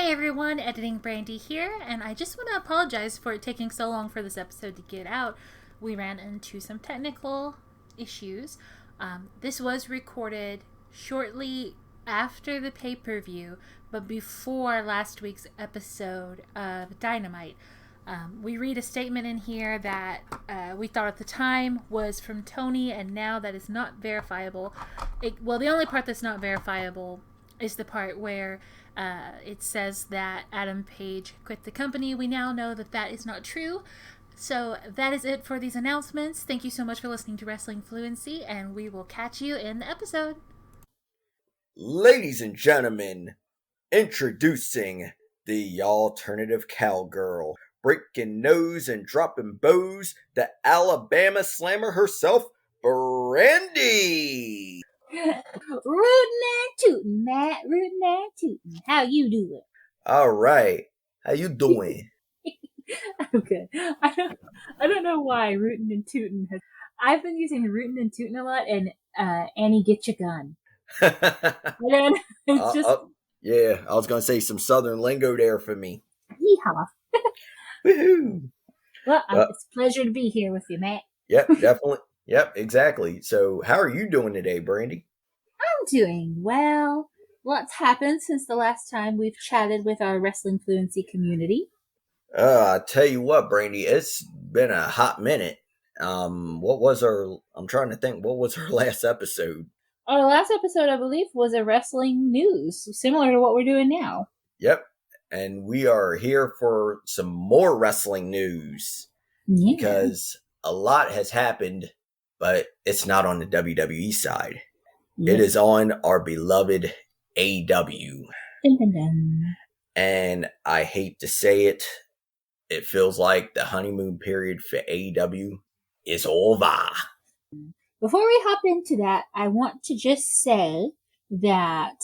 Hey everyone, editing Brandie here, and I just want to apologize for it taking so long for this episode to get out. We ran into some technical issues. This was recorded shortly after the pay-per-view, but before last week's episode of Dynamite. We read a statement in here that we thought at the time was from Tony, and now that is not verifiable. The only part that's not verifiable is the part where it says that Adam Page quit the company. We now know that that is not true. So that is it for these announcements. Thank you so much for listening to Wrestling Fluency, and we will catch you in the episode. Ladies and gentlemen, introducing the alternative cowgirl, breaking nose and dropping bows, the Alabama slammer herself, Brandie. Rootin' and tootin', Matt. Rootin' and tootin'. How you doing? All right. How you doing? I'm good. I don't know why rootin' and tootin' has. I've been using rootin' and tootin' a lot, and Annie, get your gun. And it's just yeah. I was gonna say some Southern lingo there for me. Yeehaw. Woohoo! Well, it's a pleasure to be here with you, Matt. Yep, definitely. Yep, exactly. So, how are you doing today, Brandie? I'm doing well. Lots happened since the last time we've chatted with our Wrestling Fluency community. I tell you what, Brandie, it's been a hot minute. I'm trying to think, what was our last episode? Our last episode, I believe, was a wrestling news, similar to what we're doing now. Yep. And we are here for some more wrestling news. Yeah. Because a lot has happened, but it's not on the WWE side. Yeah. It is on our beloved AEW. Dun, dun, dun. And I hate to say it, it feels like the honeymoon period for AEW is over. Before we hop into that, I want to just say that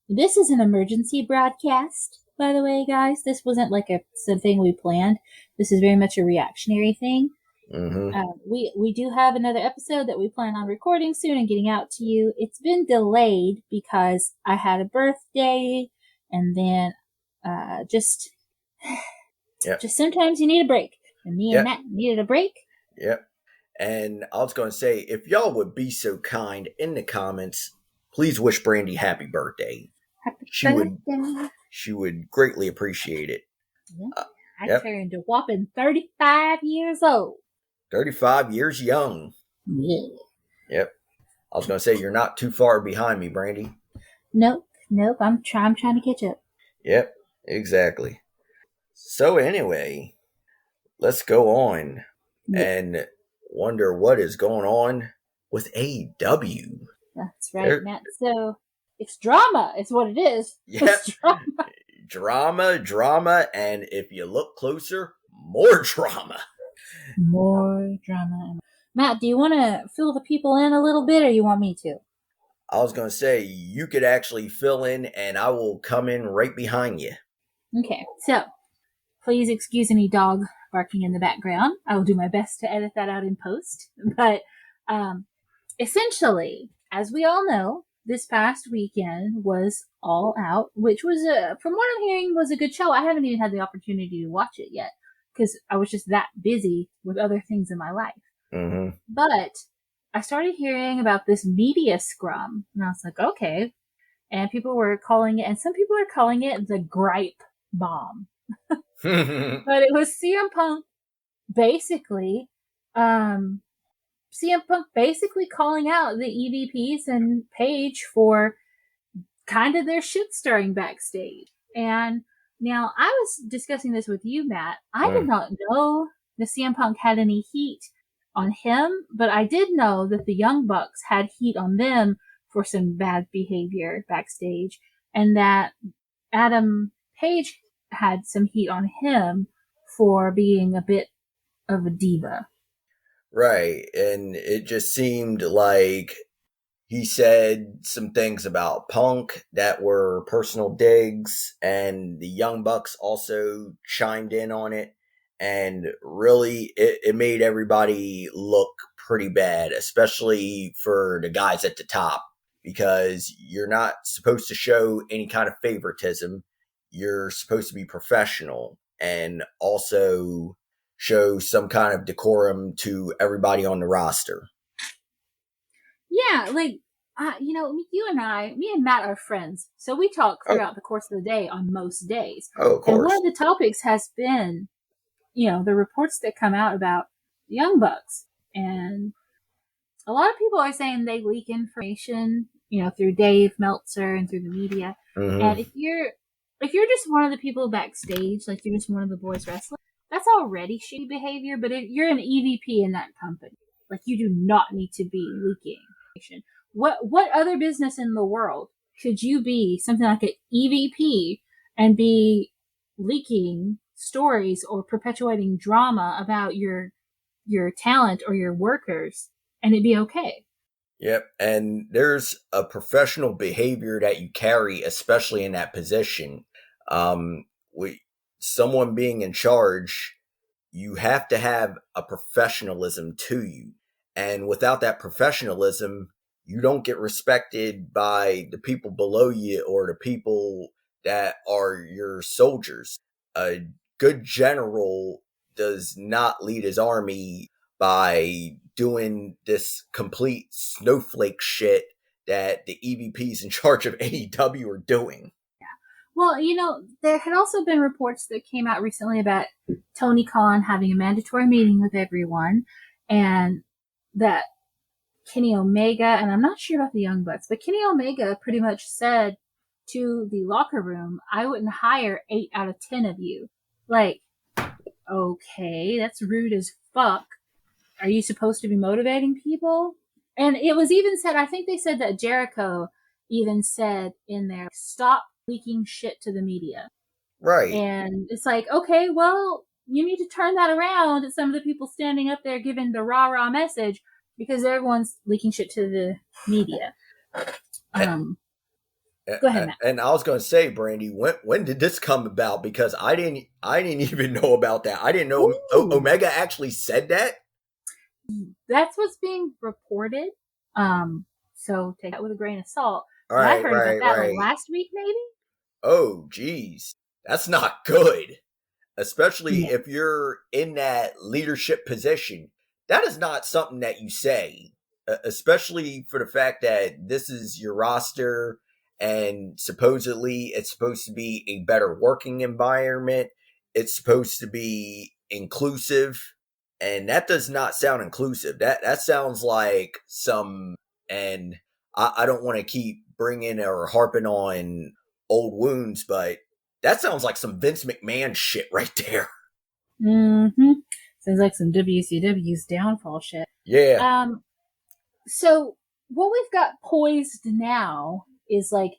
this is an emergency broadcast, by the way, guys. This wasn't like something we planned. This is very much a reactionary thing. Mm-hmm. We do have another episode that we plan on recording soon and getting out to you. It's been delayed because I had a birthday, and then just sometimes you need a break. And me and Matt needed a break. Yep. And I was going to say, if y'all would be so kind in the comments, please wish Brandie happy birthday. Happy birthday. She would greatly appreciate it. I turned a whopping 35 years old. 35 years young. Yeah. Yep. I was going to say, you're not too far behind me, Brandie. Nope. I'm trying to catch up. Yep, exactly. So anyway, let's go on and wonder what is going on with AEW. That's right, Matt. So it's drama is what it is. Yep. It's drama, and if you look closer, more drama. More drama. Matt, do you want to fill the people in a little bit, or you want me to? I was going to say, you could actually fill in, and I will come in right behind you. Okay, so please excuse any dog barking in the background. I will do my best to edit that out in post. But essentially, as we all know, this past weekend was All Out, which was, from what I'm hearing, was a good show. I haven't even had the opportunity to watch it yet because I was just that busy with other things in my life. Mm-hmm. But I started hearing about this media scrum, and I was like, okay. And people were calling it, and some people are calling it the gripe bomb. But it was CM Punk basically calling out the EVPs and Page for kind of their shit stirring backstage. And now I was discussing this with you, Matt. I did not know that CM Punk had any heat on him, but I did know that the Young Bucks had heat on them for some bad behavior backstage, and that Adam Page had some heat on him for being a bit of a diva. Right, and it just seemed like he said some things about Punk that were personal digs, and the Young Bucks also chimed in on it, and really it made everybody look pretty bad, especially for the guys at the top, because you're not supposed to show any kind of favoritism. you're supposed to be professional and also show some kind of decorum to everybody on the roster. Yeah, like, you and me and Matt are friends, so we talk throughout the course of the day on most days. Oh, of course. And one of the topics has been, the reports that come out about the Young Bucks. And a lot of people are saying they leak information, through Dave Meltzer and through the media. Mm-hmm. And if you're just one of the people backstage, like you're just one of the boys wrestling, that's already shitty behavior. But if you're an EVP in that company, like, you do not need to be leaking information. What other business in the world could you be something like an EVP and be leaking stories or perpetuating drama about your talent or your workers and it'd be okay? Yep. And there's a professional behavior that you carry, especially in that position. With someone being in charge, you have to have a professionalism to you. And without that professionalism, you don't get respected by the people below you or the people that are your soldiers. A good general does not lead his army by doing this complete snowflake shit that the EVPs in charge of AEW are doing. Well, there had also been reports that came out recently about Tony Khan having a mandatory meeting with everyone, and that Kenny Omega, and I'm not sure about the Young Bucks, but Kenny Omega pretty much said to the locker room, I wouldn't hire 8 out of 10 of you. Like, okay, that's rude as fuck. Are you supposed to be motivating people? And it was even said, I think they said that Jericho even said in there, stop leaking shit to the media. Right. And it's like, okay, well, you need to turn that around at some of the people standing up there giving the rah-rah message, because everyone's leaking shit to the media. Go ahead, Matt. And I was going to say, Brandie, when did this come about? Because I didn't even know about that. I didn't know Omega actually said that. That's what's being reported. So take that with a grain of salt. Right, I heard about that last week, maybe. Oh, geez, that's not good. Especially if you're in that leadership position. That is not something that you say. Especially for the fact that this is your roster, and supposedly it's supposed to be a better working environment. It's supposed to be inclusive. And that does not sound inclusive. That sounds like and I don't want to keep bringing or harping on old wounds, but that sounds like some Vince McMahon shit right there. Mm-hmm. Sounds like some WCW's downfall shit. Yeah. So what we've got poised now is, like,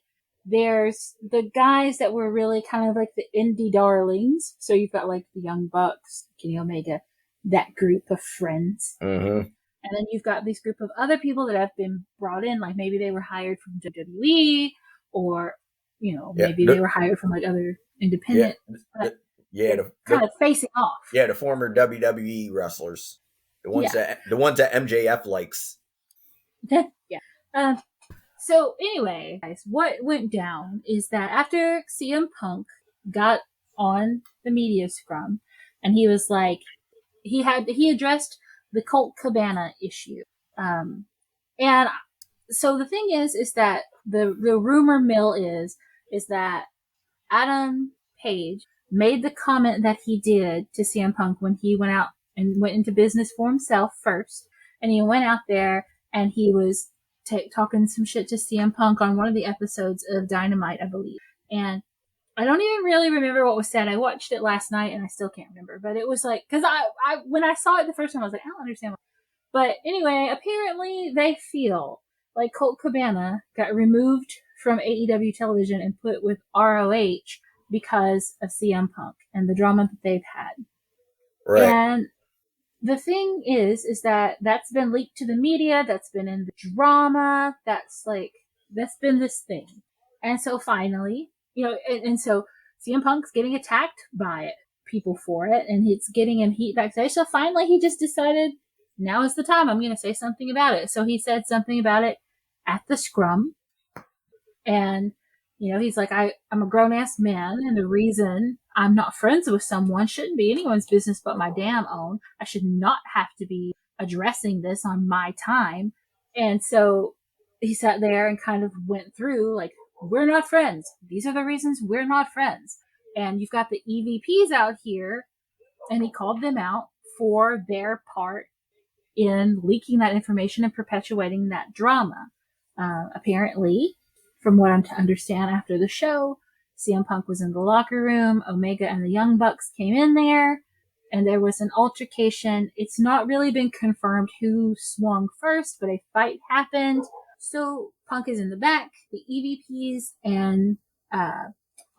there's the guys that were really kind of like the indie darlings. So you've got, like, the Young Bucks, Kenny Omega, that group of friends. Mm-hmm. And then you've got this group of other people that have been brought in, like maybe they were hired from WWE, or, maybe they were hired from, like, other independent. Kind of facing off. Yeah, the former WWE wrestlers, the ones that MJF likes. Yeah. So anyway, guys, what went down is that after CM Punk got on the media scrum, and he was like, he addressed the Colt Cabana issue. And so the thing is that the rumor mill is that Adam Page made the comment that he did to CM Punk when he went out and went into business for himself first. And he went out there and he was talking some shit to CM Punk on one of the episodes of Dynamite, I believe. And I don't even really remember what was said. I watched it last night and I still can't remember. But it was like, because I when I saw it the first time, I was like, I don't understand. But anyway, apparently they feel like Colt Cabana got removed from AEW television and put with ROH because of CM Punk and the drama that they've had. Right. And the thing is that that's been leaked to the media. That's been in the drama. That's been this thing. And so finally, and so CM Punk's getting attacked by people for it, and it's getting him heat backstage. So finally he just decided, now is the time. I'm going to say something about it. So he said something about it at the scrum. And He's like, I'm a grown ass man, and the reason I'm not friends with someone shouldn't be anyone's business but my damn own. I should not have to be addressing this on my time. And so he sat there and kind of went through, like, we're not friends. These are the reasons we're not friends. And you've got the EVPs out here, and he called them out for their part in leaking that information and perpetuating that drama. Apparently, from what I'm to understand after the show, CM Punk was in the locker room, Omega and the Young Bucks came in there, and there was an altercation. It's not really been confirmed who swung first, but a fight happened. So Punk is in the back. The EVPs and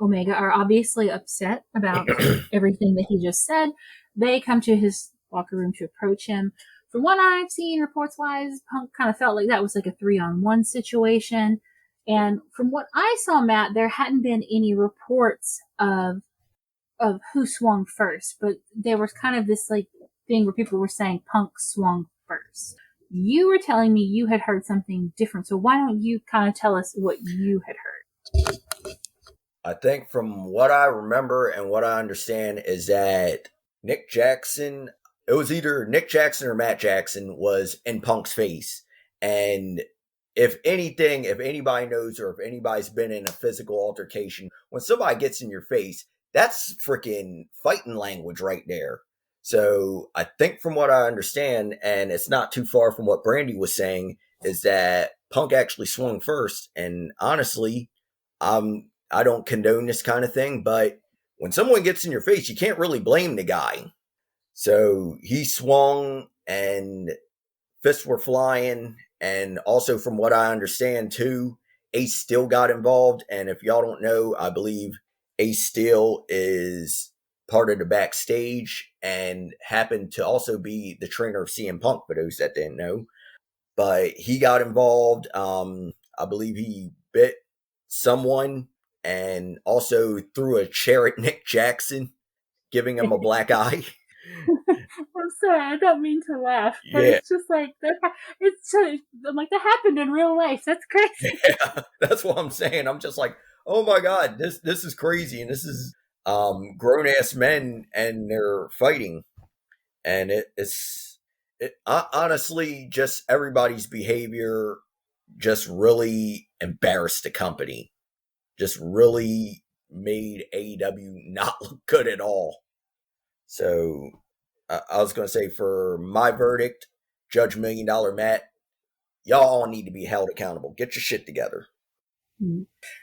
Omega are obviously upset about everything that he just said. They come to his locker room to approach him. From what I've seen, reports-wise, Punk kind of felt like that was like a 3-on-1 situation. And from what I saw, Matt, there hadn't been any reports of who swung first, but there was kind of this like thing where people were saying Punk swung first. You were telling me you had heard something different, so why don't you kind of tell us what you had heard? I think from what I remember and what I understand is that Nick Jackson, it was either Nick Jackson or Matt Jackson was in Punk's face. And if anything, if anybody knows or if anybody's been in a physical altercation, when somebody gets in your face, that's freaking fighting language right there. So I think from what I understand, and it's not too far from what Brandie was saying, is that Punk actually swung first. And honestly, I don't condone this kind of thing, but when someone gets in your face, you can't really blame the guy. So he swung and fists were flying. And also from what I understand too, Ace Steel got involved. And if y'all don't know, I believe Ace Steel is part of the backstage and happened to also be the trainer of CM Punk, for those that didn't know. But he got involved. I believe he bit someone and also threw a chair at Nick Jackson, giving him a black eye. I'm sorry, I don't mean to laugh, but Yeah. it's just like that. I'm like, that happened in real life. That's crazy. Yeah, that's what I'm saying. I'm just like, oh my god, this is crazy, and this is grown ass men and they're fighting, and it's honestly just everybody's behavior just really embarrassed the company. Just really made AEW not look good at all. So I was going to say, for my verdict, Judge $1 Million Matt, y'all all need to be held accountable. Get your shit together.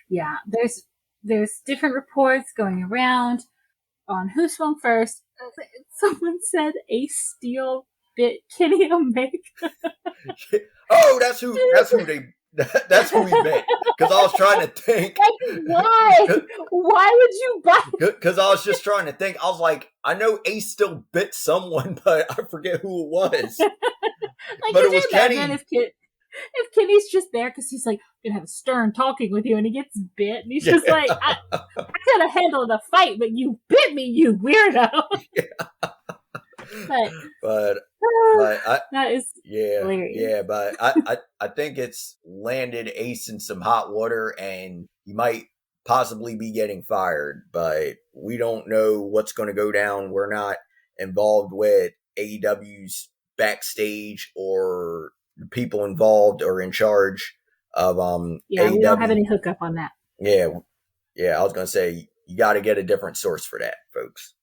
Yeah, there's different reports going around on who swung first. Someone said Ace Steel bit Kenny Omega. Oh, that's who he bit. Because I was trying to think. Why? Why would you bite? Because I was just trying to think. I was like, I know Ace still bit someone, but I forget who it was. Like, but it was Kenny. If Kenny's just there because he's like gonna have a stern talking with you, and he gets bit, and he's just like, I could have handled a fight, but you bit me, you weirdo. Yeah. But that is hilarious. Yeah, but I think it's landed Ace in some hot water, and he might possibly be getting fired, but we don't know what's going to go down. We're not involved with AEW's backstage or the people involved or in charge of AEW. We don't have any hookup on that. Yeah, I was going to say, you got to get a different source for that, folks.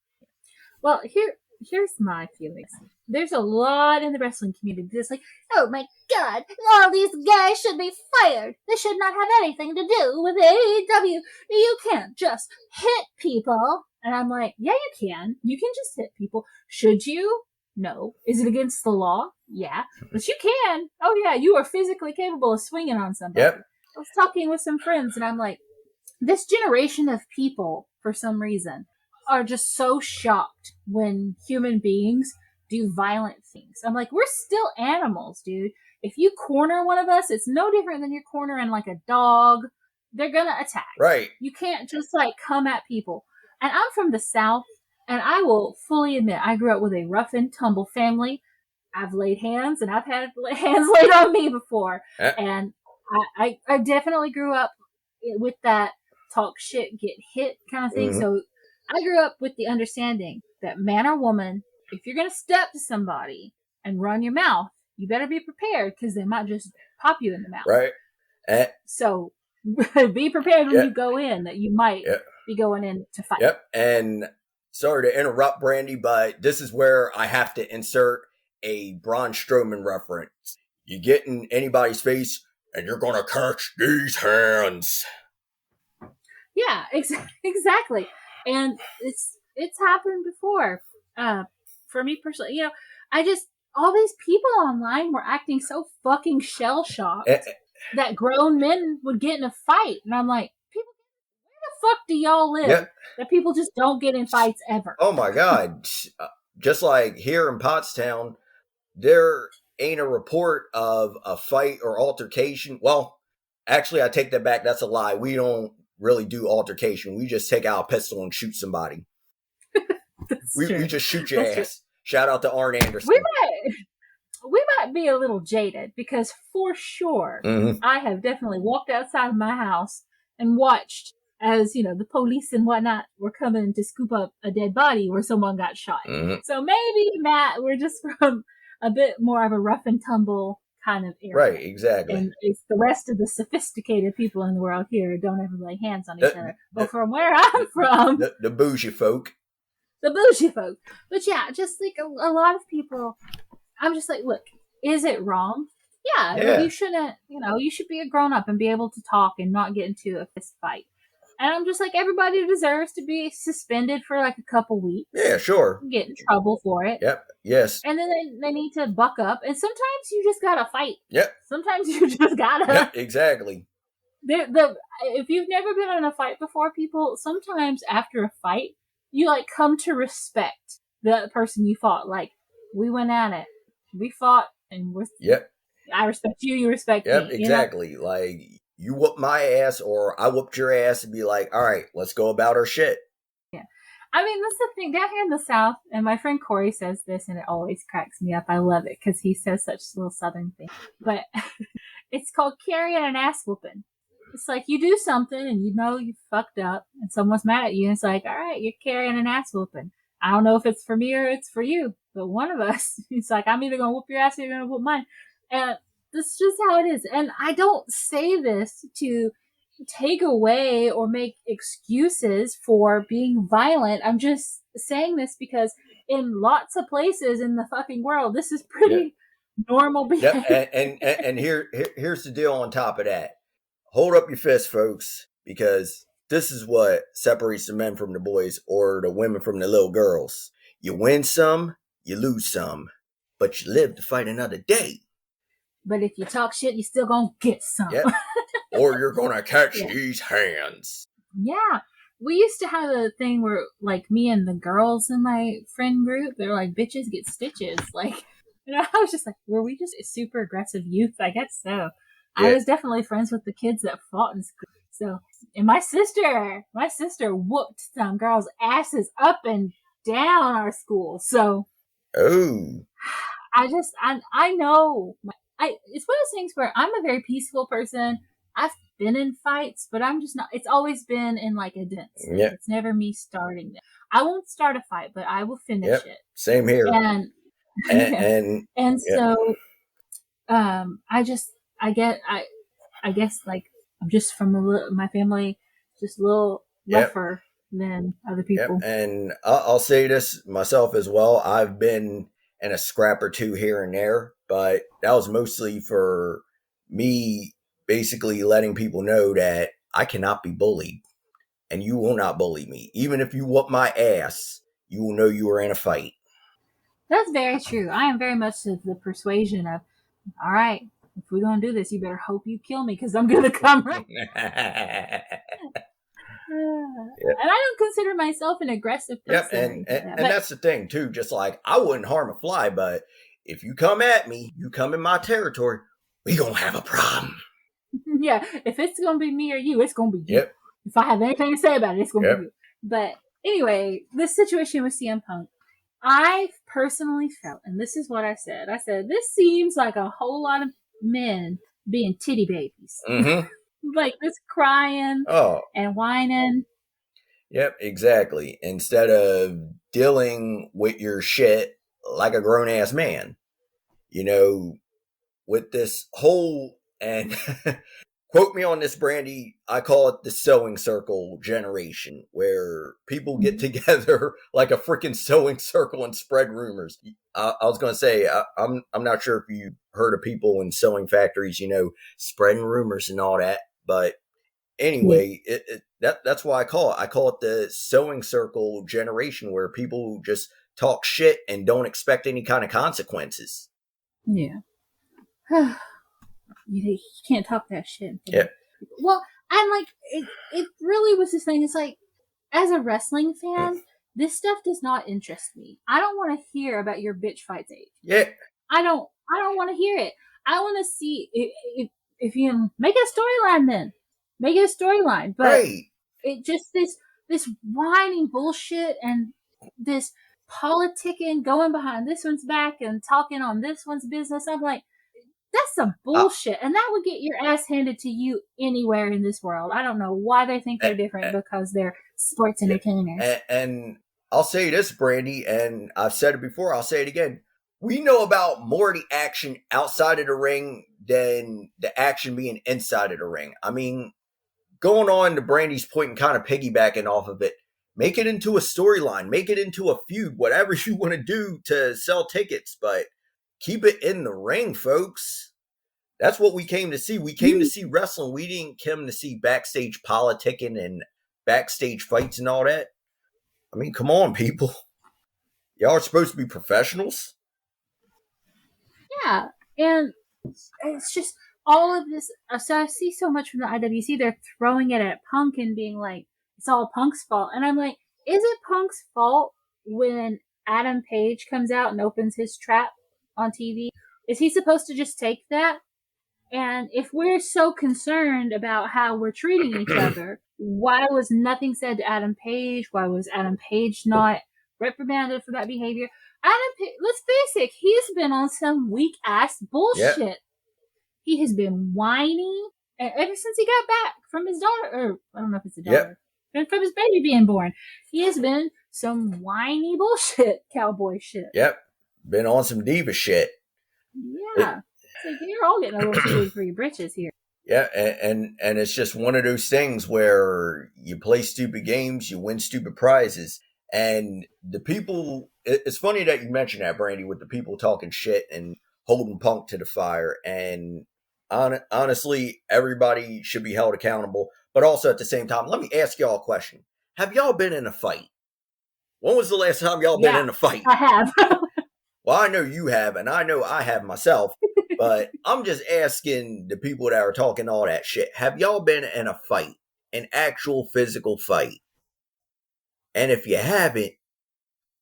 Well, here's my feelings. There's a lot in the wrestling community that's like, oh my god, all these guys should be fired. They should not have anything to do with AEW. You can't just hit people. And I'm like, yeah, you can. You can just hit people. Should you? No. Is it against the law? Yeah. But you can. Oh yeah, you are physically capable of swinging on somebody. Yep. I was talking with some friends, and I'm like, this generation of people, for some reason, are just so shocked when human beings do violent things. I'm like, we're still animals, dude. If you corner one of us, it's no different than you're cornering like a dog. They're gonna attack. Right. You can't just like come at people. And I'm from the South, and I will fully admit, I grew up with a rough and tumble family. I've laid hands, and I've had hands laid on me before. And I definitely grew up with that talk shit, get hit kind of thing. So I grew up with the understanding that man or woman, if you're going to step to somebody and run your mouth, you better be prepared because they might just pop you in the mouth. Right. So be prepared when you go in that you might be going in to fight. Yep. And sorry to interrupt, Brandie, but this is where I have to insert a Braun Strowman reference. You get in anybody's face and you're going to catch these hands. Yeah, exactly. And it's happened before. For me personally, all these people online were acting so fucking shell-shocked that grown men would get in a fight. And I'm like, people, where the fuck do y'all live that people just don't get in fights ever? Oh my God. Just like here in Pottstown, there ain't a report of a fight or altercation. Well, actually, I take that back. That's a lie. We don't really do altercation. We just take out a pistol and shoot somebody. We just shoot your ass. True. Shout out to Arn Anderson. We might be a little jaded because for sure I have definitely walked outside of my house and watched as, the police and whatnot were coming to scoop up a dead body where someone got shot. So maybe, Matt, we're just from a bit more of a rough and tumble kind of area. Right, exactly. And it's the rest of the sophisticated people in the world here don't ever lay hands on each other. But from where I'm from... The bougie folk. The bougie folk. But yeah, just like a lot of people... I'm just like, look, is it wrong? Yeah. You shouldn't, you should be a grown up and be able to talk and not get into a fist fight. And I'm just like, everybody deserves to be suspended for like a couple weeks. Yeah, sure. Get in trouble for it. Yep. Yes. And then they need to buck up. And sometimes you just gotta fight. Yep. Sometimes you just gotta. Yep, exactly. If you've never been in a fight before, people, sometimes after a fight, you like come to respect the person you fought. Like, we went at it. We fought and we're... Yep. I respect you, you respect me. Yep, exactly. Like, you whoop my ass or I whooped your ass and be like, all right, let's go about our shit. Yeah. I mean, that's the thing. Down here in the South, and my friend Corey says this and it always cracks me up. I love it because he says such little Southern things. But it's called carrying an ass whooping. It's like you do something and you fucked up and someone's mad at you and it's like, all right, you're carrying an ass whooping. I don't know if it's for me or it's for you, but one of us, it's like, I'm either going to whoop your ass or you're going to whoop mine. And this is just how it is. And I don't say this to take away or make excuses for being violent. I'm just saying this because in lots of places in the fucking world, this is pretty normal behavior. Yep. And here's the deal on top of that. Hold up your fists, folks, because this is what separates the men from the boys or the women from the little girls. You win some, you lose some, but you live to fight another day. But if you talk shit, you still gonna get some. Yep. Or you're gonna catch these hands. Yeah. We used to have a thing where, like, me and the girls in my friend group, they're like, bitches get stitches. Like, I was just like, were we just a super aggressive youth? I guess so. Yeah. I was definitely friends with the kids that fought in school. So, and my sister whooped some girls' asses up and down our school. So, I know. It's one of those things where I'm a very peaceful person. I've been in fights, but I'm just not. It's always been in like a dense. Yep. It's never me starting it. I won't start a fight, but I will finish it. Same here. And so, I guess like I'm just from my family, just a little rougher than other people. Yep. And I'll say this myself as well. I've been in a scrap or two here and there, but that was mostly for me basically letting people know that I cannot be bullied and you will not bully me. Even if you whoop my ass, you will know you were in a fight. That's very true. I am very much of the persuasion of, all right, if we're going to do this, you better hope you kill me because I'm going to come right. And I don't consider myself an aggressive person. Yep, and that's the thing too. Just like I wouldn't harm a fly, but if you come at me, you come in my territory, we gonna have a problem. Yeah, if it's gonna be me or you, it's gonna be you. Yep. If I have anything to say about it, it's gonna be you. But anyway, this situation with CM Punk, I personally felt, and this is what I said. I said this seems like a whole lot of men being titty babies. Mm-hmm. like this crying and whining. Yep, exactly. Instead of dealing with your shit like a grown ass man, you know, with this whole and quote me on this, Brandie. I call it the sewing circle generation, where people get together like a freaking sewing circle and spread rumors. I was going to say, I'm not sure if you heard of people in sewing factories, spreading rumors and all that, but anyway, that's why I call it the sewing circle generation, where people just talk shit and don't expect any kind of consequences. Yeah. You can't talk that shit. Yeah. Well, and like it really was this thing. It's like, as a wrestling fan, this stuff does not interest me. I don't want to hear about your bitch fights age. Yeah. I don't want to hear it. I want to see if you make it a storyline, then make it a storyline. But right. It just this whining bullshit and this politicking, going behind this one's back and talking on this one's business. I'm like, that's some bullshit. And that would get your ass handed to you anywhere in this world. I don't know why they think they're different, because they're sports entertainers. And I'll say this, Brandie, and I've said it before, I'll say it again. We know about more of the action outside of the ring than the action being inside of the ring. I mean, going on to Brandie's point and kind of piggybacking off of it, make it into a storyline, make it into a feud, whatever you want to do to sell tickets, but keep it in the ring, folks. That's what we came to see. We came to see wrestling. We didn't come to see backstage politicking and backstage fights and all that. I mean, come on, people. Y'all are supposed to be professionals. Yeah, and it's just all of this. So I see so much from the IWC. They're throwing it at Punk and being like, it's all Punk's fault. And I'm like, is it Punk's fault when Adam Page comes out and opens his trap on TV? Is he supposed to just take that? And if we're so concerned about how we're treating each other, why was nothing said to Adam Page? Why was Adam Page not reprimanded for that behavior? Let's face it, he's been on some weak ass bullshit. Yep. He has been whining ever since he got back from his daughter, or I don't know if it's a daughter, and from his baby being born. He has been some whiny bullshit, cowboy shit. Yep, been on some diva shit. Yeah, so you're all getting a little too big for your britches here. Yeah, and it's just one of those things where you play stupid games, you win stupid prizes. And the people, it's funny that you mentioned that, Brandie, with the people talking shit and holding Punk to the fire. And honestly, everybody should be held accountable. But also at the same time, let me ask y'all a question. Have y'all been in a fight? When was the last time y'all been in a fight? I have. Well, I know you have, and I know I have myself. But I'm just asking the people that are talking all that shit. Have y'all been in a fight? An actual physical fight? And if you haven't,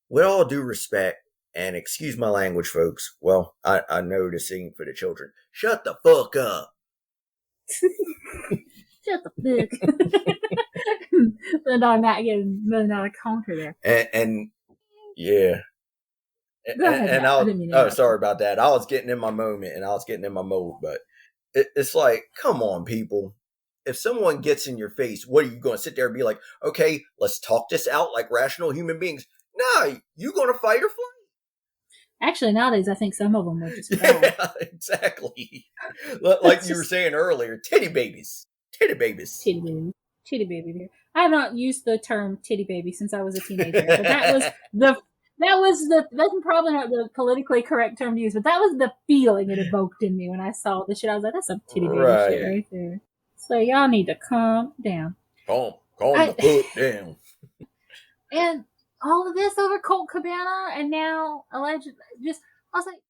with all due respect, and excuse my language, folks. Well, I know the singing for the children. Shut the fuck up. Shut the fuck. But I'm not getting out of counter there. And yeah. Sorry about that. I was getting in my moment and I was getting in my mode, but it's like, come on, people. If someone gets in your face, what are you going to sit there and be like, okay, let's talk this out like rational human beings? Nah, you going to fight or flight? Actually, nowadays, I think some of them would just Yeah, exactly. Like you were saying earlier, titty babies. Titty babies. Titty baby. Titty baby. I have not used the term titty baby since I was a teenager, but that's probably not the politically correct term to use, but that was the feeling it evoked in me when I saw the shit. I was like, that's some titty baby shit right there. So y'all need to calm down. Calm the fuck down. And all of this over Colt Cabana, and now allegedly, I was like,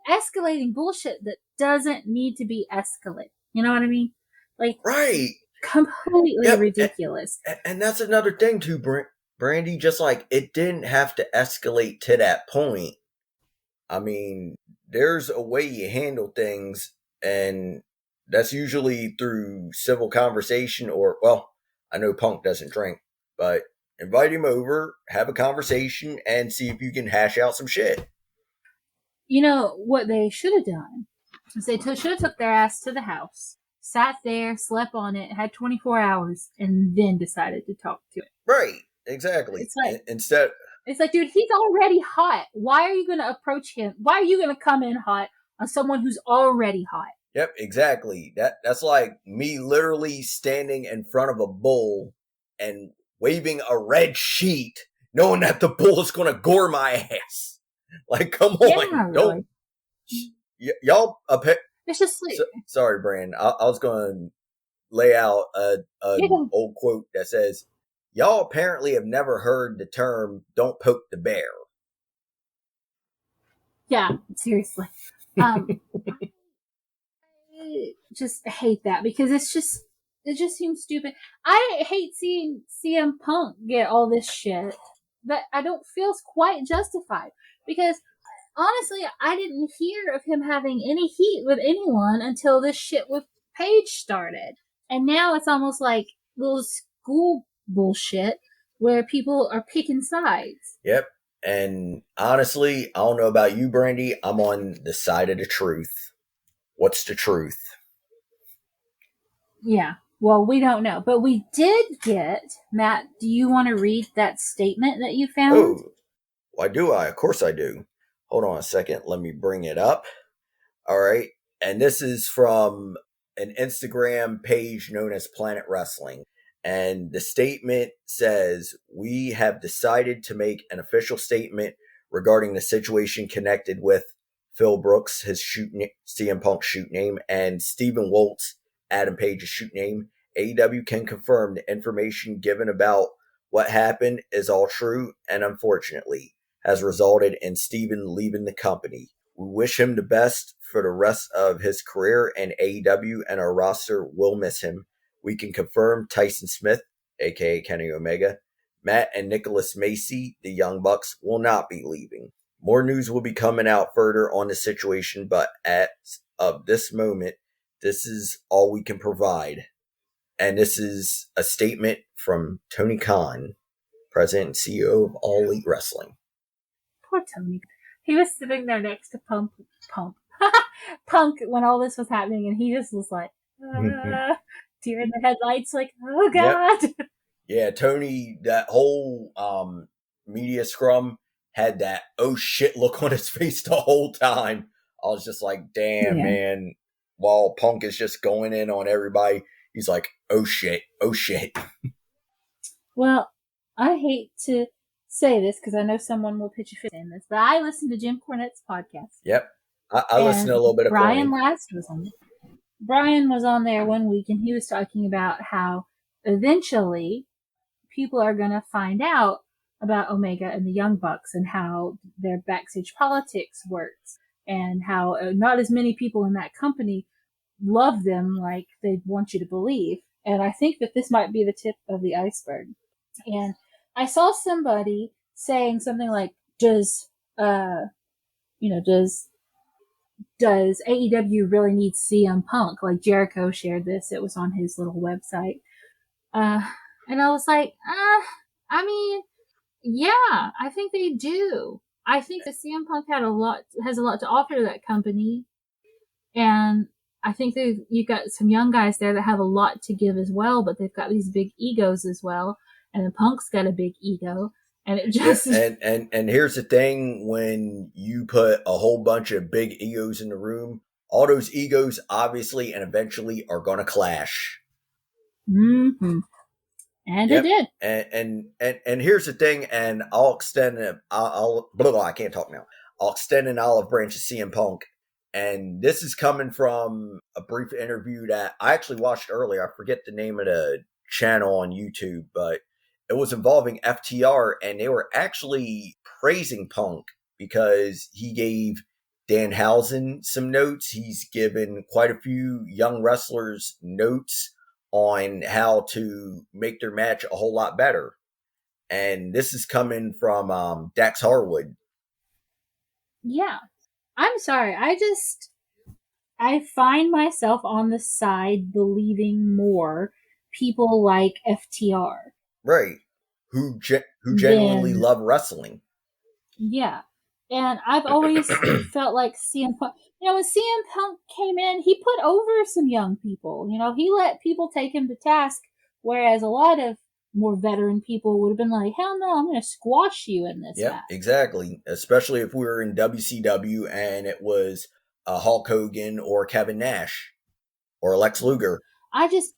escalating bullshit that doesn't need to be escalated. You know what I mean? Like, right. Completely ridiculous. And that's another thing too, Brandie, just like it didn't have to escalate to that point. I mean, there's a way you handle things, and that's usually through civil conversation or, well, I know Punk doesn't drink, but invite him over, have a conversation, and see if you can hash out some shit. You know, what they should have done is they should have took their ass to the house, sat there, slept on it, had 24 hours, and then decided to talk to it. Right. Exactly. It's like Instead, it's like, dude, he's already hot. Why are you going to approach him? Why are you going to come in hot on someone who's already hot? Yep, exactly. That's like me literally standing in front of a bull and waving a red sheet, knowing that the bull is going to gore my ass. Like, come on, Yeah, really. y'all. It's just like, sorry, Brandon. I was going to lay out an old quote that says, "Y'all apparently have never heard the term "don't poke the bear." Yeah, seriously. I just hate that because it just seems stupid. I hate seeing CM Punk get all this shit that I don't feel quite justified because honestly, I didn't hear of him having any heat with anyone until this shit with Paige started. And now it's almost like little school bullshit where people are picking sides. Yep. And honestly, I don't know about you, Brandie. I'm on the side of the truth. What's the truth? Yeah. Well, we don't know. But we did get, Matt, do you want to read that statement that you found? Oh, why do I? Of course I do. Hold on a second. Let me bring it up. All right. And this is from an Instagram page known as Planet Wrestling. And the statement says, "We have decided to make an official statement regarding the situation connected with Phil Brooks, his CM Punk shoot name, and Stephen Woltz, Adam Page's shoot name. AEW can confirm the information given about what happened is all true and unfortunately has resulted in Stephen leaving the company. We wish him the best for the rest of his career, and AEW and our roster will miss him. We can confirm Tyson Smith, aka Kenny Omega, Matt and Nicholas Macy, the Young Bucks, will not be leaving. More news will be coming out further on the situation, but as of this moment, this is all we can provide." And this is a statement from Tony Khan, President and CEO of All Elite Wrestling. Poor Tony. He was sitting there next to Punk when all this was happening, and he just was like, deer in the headlights, like, oh god. Yep. Yeah, Tony, that whole media scrum had that oh shit look on his face the whole time. I was just like, damn, man. While Punk is just going in on everybody, he's like, oh shit. Well, I hate to say this because I know someone will pitch a fit in this, but I listened to Jim Cornette's podcast. Yep. I listened to a little bit of Brian Last was on there. Brian was on there one week and he was talking about how eventually people are going to find out about Omega and the Young Bucks and how their backstage politics works and how not as many people in that company love them like they want you to believe. And I think that this might be the tip of the iceberg. And I saw somebody saying something like, does AEW really need CM Punk? Like Jericho shared this. It was on his little website. And I was like, I mean, yeah, I think they do. I think that CM Punk has a lot to offer to that company. And I think you've got some young guys there that have a lot to give as well, but they've got these big egos as well. And the Punk's got a big ego. And it just and here's the thing, when you put a whole bunch of big egos in the room, all those egos obviously and eventually are gonna clash. Mm-hmm. And it did. And here's the thing, and I'll extend I can't talk now. I'll extend an olive branch to CM Punk. And this is coming from a brief interview that I actually watched earlier. I forget the name of the channel on YouTube, but it was involving FTR, and they were actually praising Punk because he gave Danhausen some notes. He's given quite a few young wrestlers notes on how to make their match a whole lot better. And this is coming from Dax Harwood. Yeah. I'm sorry. I find myself on the side believing more people like FTR. Right. Who genuinely love wrestling. Yeah. And I've always felt like CM Punk, when CM Punk came in, he put over some young people. He let people take him to task, whereas a lot of more veteran people would have been like, hell no, I'm going to squash you in this match. Exactly. Especially if we were in WCW and it was Hulk Hogan or Kevin Nash or Lex Luger. I just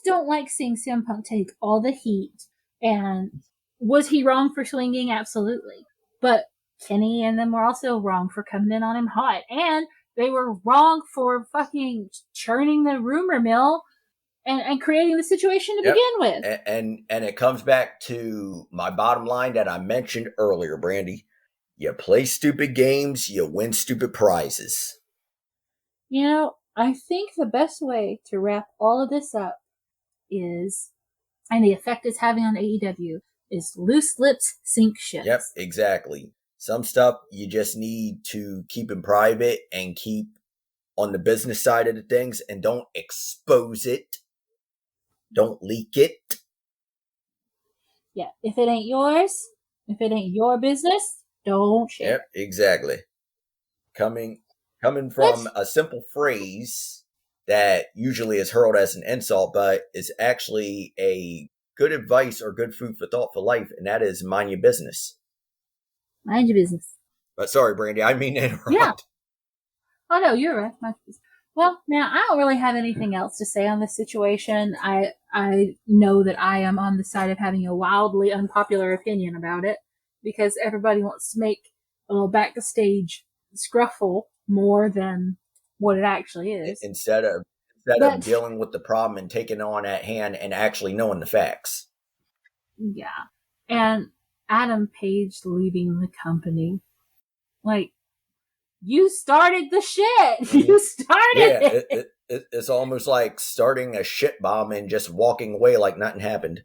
don't like seeing CM Punk take all the heat. And was he wrong for swinging? Absolutely. But Kenny and them were also wrong for coming in on him hot. And they were wrong for fucking churning the rumor mill and creating the situation to begin with. And it comes back to my bottom line that I mentioned earlier, Brandie. You play stupid games, you win stupid prizes. I think the best way to wrap all of this up is, and the effect it's having on AEW, is loose lips sink ships. Yep, exactly. Some stuff you just need to keep in private and keep on the business side of the things, and don't expose it. Don't leak it. Yeah, if it ain't yours, if it ain't your business, don't share. Yep, exactly. Coming from a simple phrase that usually is hurled as an insult, but is actually a good advice or good food for thought for life, and that is mind your business. Mind your business. But sorry, Brandie, I mean to interrupt. Yeah. Oh no, you're right. Mind your business. Well, now I don't really have anything else to say on this situation. I know that I am on the side of having a wildly unpopular opinion about it, because everybody wants to make a little backstage scruffle more than what it actually is. Instead of dealing with the problem and taking on at hand and actually knowing the facts. Yeah. And Adam Page leaving the company. Like, you started the shit. You started it. It's almost like starting a shit bomb and just walking away like nothing happened.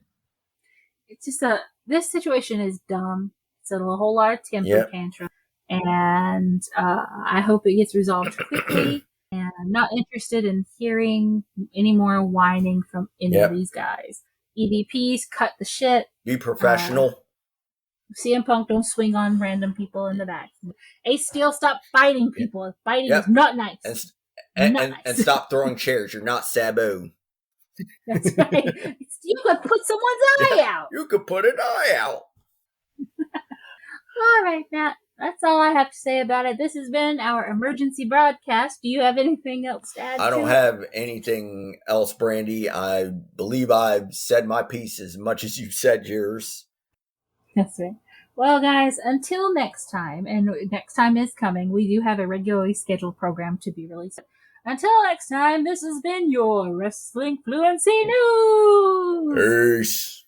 It's just this situation is dumb. It's a whole lot of temper tantrum. And I hope it gets resolved quickly. And I'm not interested in hearing any more whining from any of these guys. EVPs, cut the shit. Be professional. CM Punk, don't swing on random people in the back. Ace Steel, stop fighting people. Fighting is not nice. And stop throwing chairs. You're not Sabu. That's right. You could put someone's eye out. You could put an eye out. All right, Matt. That's all I have to say about it. This has been our emergency broadcast. Do you have anything else to add? I don't have anything else, Brandie. I believe I've said my piece as much as you've said yours. That's right. Well, guys, until next time, and next time is coming, we do have a regularly scheduled program to be released. Until next time, this has been your Wrestling Fluency News! Peace!